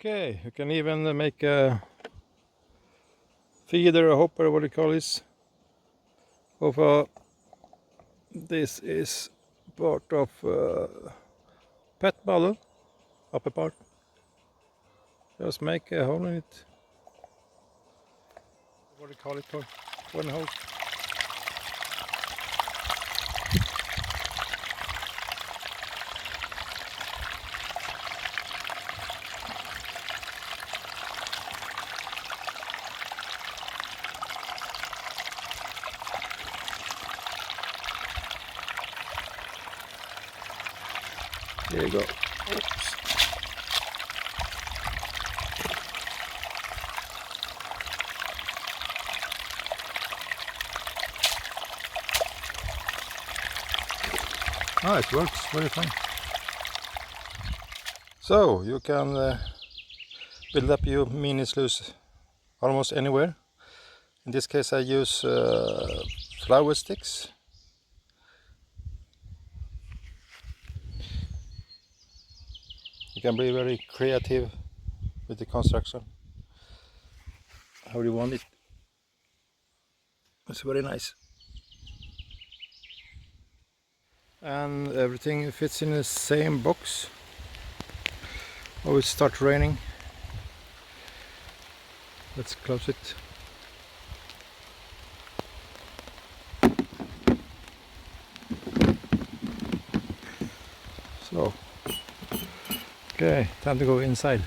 Okay, you can even make a feeder, a hopper, what do you call this? This is part of pet bottle, upper part. Just make a hole in it. What do you call it for? One hole. There you go. Oops. Ah, it works very fine. So you can build up your mini sluice almost anywhere. In this case I use flower sticks. You can be very creative with the construction. How you want it. It's very nice. And everything fits in the same box. Oh, it starts raining. Let's close it. So, okay, time to go inside.